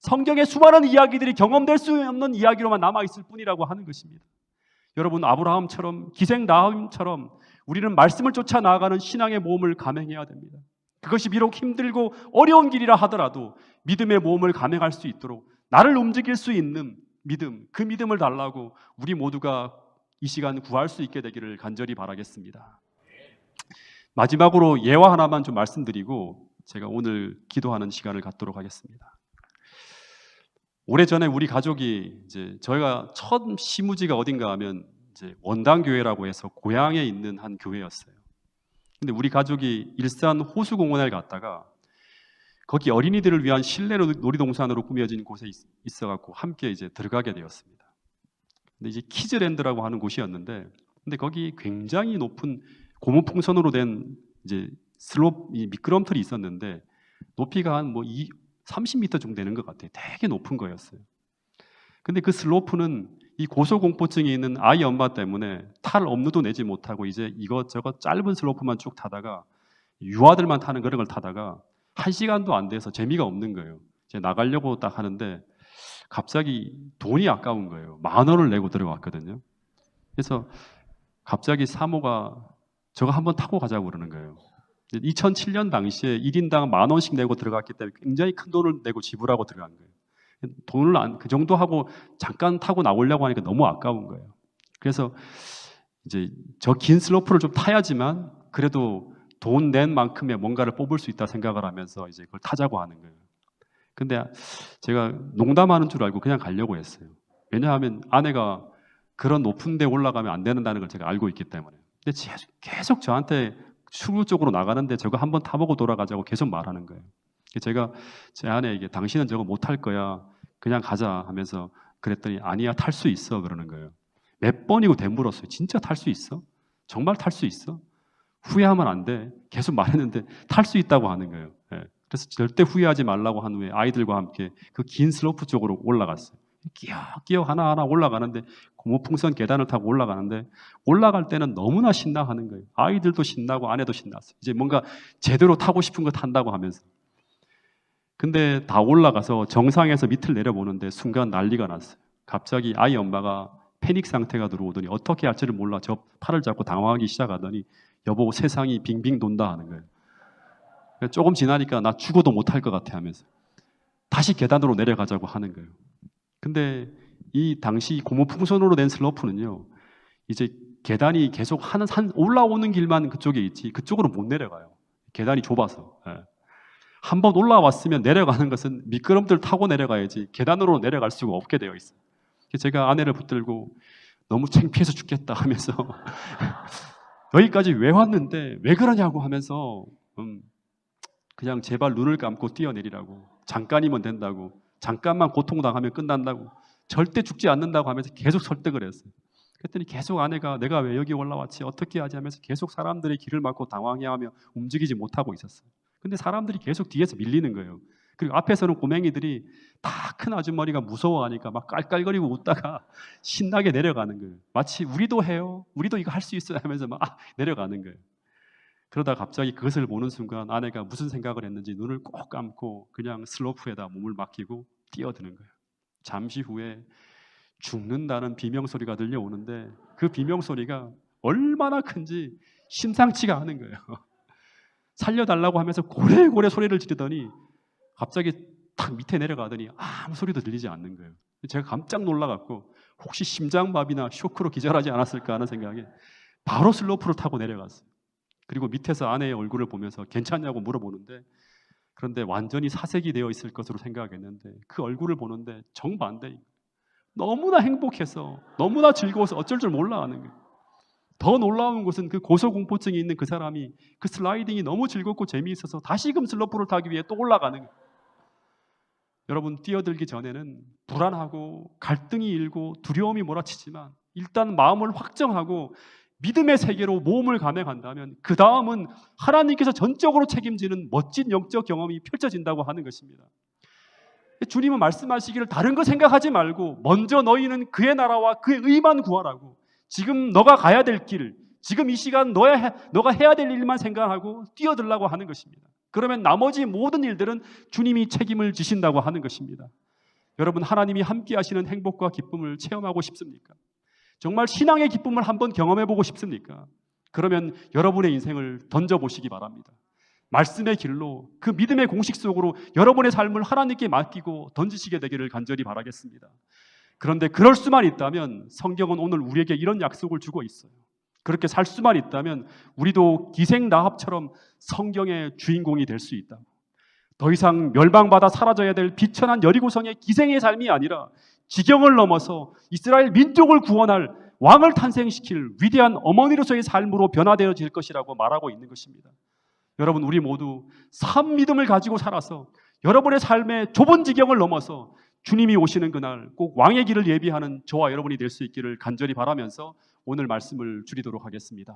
성경의 수많은 이야기들이 경험될 수 없는 이야기로만 남아있을 뿐이라고 하는 것입니다. 여러분, 아브라함처럼 기생 나음처럼 우리는 말씀을 쫓아 나아가는 신앙의 모험을 감행해야 됩니다. 그것이 비록 힘들고 어려운 길이라 하더라도 믿음의 모험을 감행할 수 있도록 나를 움직일 수 있는 믿음, 그 믿음을 달라고 우리 모두가 이 시간 구할 수 있게 되기를 간절히 바라겠습니다. 마지막으로 예화 하나만 좀 말씀드리고 제가 오늘 기도하는 시간을 갖도록 하겠습니다. 오래전에 우리 가족이 저희가 첫 시무지가 어딘가 하면 원당교회라고 해서 고향에 있는 한 교회였어요. 근데 우리 가족이 일산 호수공원에 갔다가 거기 어린이들을 위한 실내 놀이동산으로 꾸며진 곳에 있어갖고 함께 들어가게 되었습니다. 근데 키즈랜드라고 하는 곳이었는데, 근데 거기 굉장히 높은 고무풍선으로 된 슬롭, 미끄럼틀이 있었는데 높이가 한 30m 정도 되는 것 같아요. 되게 높은 거였어요. 근데 그 슬로프는 이 고소공포증이 있는 아이 엄마 때문에 탈 엄두도 내지 못하고 이것저것 짧은 슬로프만 쭉 타다가 유아들만 타는 그런 걸 타다가 1시간도 안 돼서 재미가 없는 거예요. 이제 나가려고 딱 하는데 갑자기 돈이 아까운 거예요. 10,000원을 내고 들어갔거든요. 그래서 갑자기 사모가 저거 한번 타고 가자고 그러는 거예요. 2007년 당시에 1인당 10,000원씩 내고 들어갔기 때문에 굉장히 큰 돈을 내고 지불하고 들어간 거예요. 돈을 그 정도 하고 잠깐 타고 나오려고 하니까 너무 아까운 거예요. 그래서 저 긴 슬로프를 좀 타야지만 그래도 돈 낸 만큼의 뭔가를 뽑을 수 있다 생각을 하면서 그걸 타자고 하는 거예요. 근데 제가 농담하는 줄 알고 그냥 가려고 했어요. 왜냐하면 아내가 그런 높은 데 올라가면 안 된다는 걸 제가 알고 있기 때문에. 근데 계속 저한테 출구 쪽으로 나가는데 저거 한번 타보고 돌아가자고 계속 말하는 거예요. 제가 제 아내에게 당신은 저거 못 탈 거야, 그냥 가자 하면서 그랬더니 아니야, 탈 수 있어 그러는 거예요. 몇 번이고 되물었어요. 진짜 탈 수 있어? 정말 탈 수 있어? 후회하면 안 돼. 계속 말했는데 탈 수 있다고 하는 거예요. 그래서 절대 후회하지 말라고 한 후에 아이들과 함께 그 긴 슬로프 쪽으로 올라갔어요. 끼어 하나하나 올라가는데 고무풍선 계단을 타고 올라가는데 올라갈 때는 너무나 신나하는 거예요. 아이들도 신나고 아내도 신났어요. 이제 뭔가 제대로 타고 싶은 거 탄다고 하면서. 근데 다 올라가서 정상에서 밑을 내려보는데 순간 난리가 났어요. 갑자기 아이 엄마가 패닉 상태가 들어오더니 어떻게 할지를 몰라 저 팔을 잡고 당황하기 시작하더니 여보, 세상이 빙빙 돈다 하는 거예요. 조금 지나니까 나 죽어도 못할 것 같아 하면서 다시 계단으로 내려가자고 하는 거예요. 근데 이 당시 고무풍선으로 된 슬로프는요, 계단이 계속 올라오는 길만 그쪽에 있지 그쪽으로 못 내려가요. 계단이 좁아서. 한번 올라왔으면 내려가는 것은 미끄럼틀 타고 내려가야지 계단으로 내려갈 수가 없게 되어 있어요. 제가 아내를 붙들고 너무 창피해서 죽겠다 하면서 여기까지 왜 왔는데 왜 그러냐고 하면서 그냥 제발 눈을 감고 뛰어내리라고, 잠깐이면 된다고, 잠깐만 고통당하면 끝난다고, 절대 죽지 않는다고 하면서 계속 설득을 했어요. 그랬더니 계속 아내가 내가 왜 여기 올라왔지, 어떻게 하지 하면서 계속 사람들의 길을 막고 당황해하며 움직이지 못하고 있었어요. 근데 사람들이 계속 뒤에서 밀리는 거예요. 그리고 앞에서는 꼬맹이들이 다 큰 아주머니가 무서워하니까 막 깔깔거리고 웃다가 신나게 내려가는 거예요. 마치 우리도 해요, 우리도 이거 할 수 있어요 하면서 막 내려가는 거예요. 그러다 갑자기 그것을 보는 순간 아내가 무슨 생각을 했는지 눈을 꼭 감고 그냥 슬로프에다 몸을 맡기고 뛰어드는 거예요. 잠시 후에 죽는다는 비명소리가 들려오는데 그 비명소리가 얼마나 큰지 심상치가 않은 거예요. 살려달라고 하면서 고래고래 소리를 지르더니 갑자기 탁 밑에 내려가더니 아무 소리도 들리지 않는 거예요. 제가 깜짝 놀라갖고 혹시 심장마비나 쇼크로 기절하지 않았을까 하는 생각에 바로 슬로프를 타고 내려갔어요. 그리고 밑에서 아내의 얼굴을 보면서 괜찮냐고 물어보는데, 그런데 완전히 사색이 되어 있을 것으로 생각했는데 그 얼굴을 보는데 정반대, 너무나 행복해서 너무나 즐거워서 어쩔 줄 몰라 하는 거예요. 더 놀라운 것은 그 고소공포증이 있는 그 사람이 그 슬라이딩이 너무 즐겁고 재미있어서 다시금 슬로프를 타기 위해 또 올라가는 거예요. 여러분, 뛰어들기 전에는 불안하고 갈등이 일고 두려움이 몰아치지만 일단 마음을 확정하고 믿음의 세계로 모험을 감행한다면 그 다음은 하나님께서 전적으로 책임지는 멋진 영적 경험이 펼쳐진다고 하는 것입니다. 주님은 말씀하시기를 다른 거 생각하지 말고 먼저 너희는 그의 나라와 그의 의만 구하라고, 지금 너가 가야 될 길, 지금 이 시간 너가 해야 될 일만 생각하고 뛰어들라고 하는 것입니다. 그러면 나머지 모든 일들은 주님이 책임을 지신다고 하는 것입니다. 여러분, 하나님이 함께 하시는 행복과 기쁨을 체험하고 싶습니까? 정말 신앙의 기쁨을 한번 경험해보고 싶습니까? 그러면 여러분의 인생을 던져보시기 바랍니다. 말씀의 길로 그 믿음의 공식 속으로 여러분의 삶을 하나님께 맡기고 던지시게 되기를 간절히 바라겠습니다. 그런데 그럴 수만 있다면 성경은 오늘 우리에게 이런 약속을 주고 있어요. 그렇게 살 수만 있다면 우리도 기생 라합처럼 성경의 주인공이 될 수 있다. 더 이상 멸망받아 사라져야 될 비천한 여리고성의 기생의 삶이 아니라 지경을 넘어서 이스라엘 민족을 구원할 왕을 탄생시킬 위대한 어머니로서의 삶으로 변화되어질 것이라고 말하고 있는 것입니다. 여러분, 우리 모두 산 믿음을 가지고 살아서 여러분의 삶의 좁은 지경을 넘어서 주님이 오시는 그날 꼭 왕의 길을 예비하는 저와 여러분이 될 수 있기를 간절히 바라면서 오늘 말씀을 줄이도록 하겠습니다.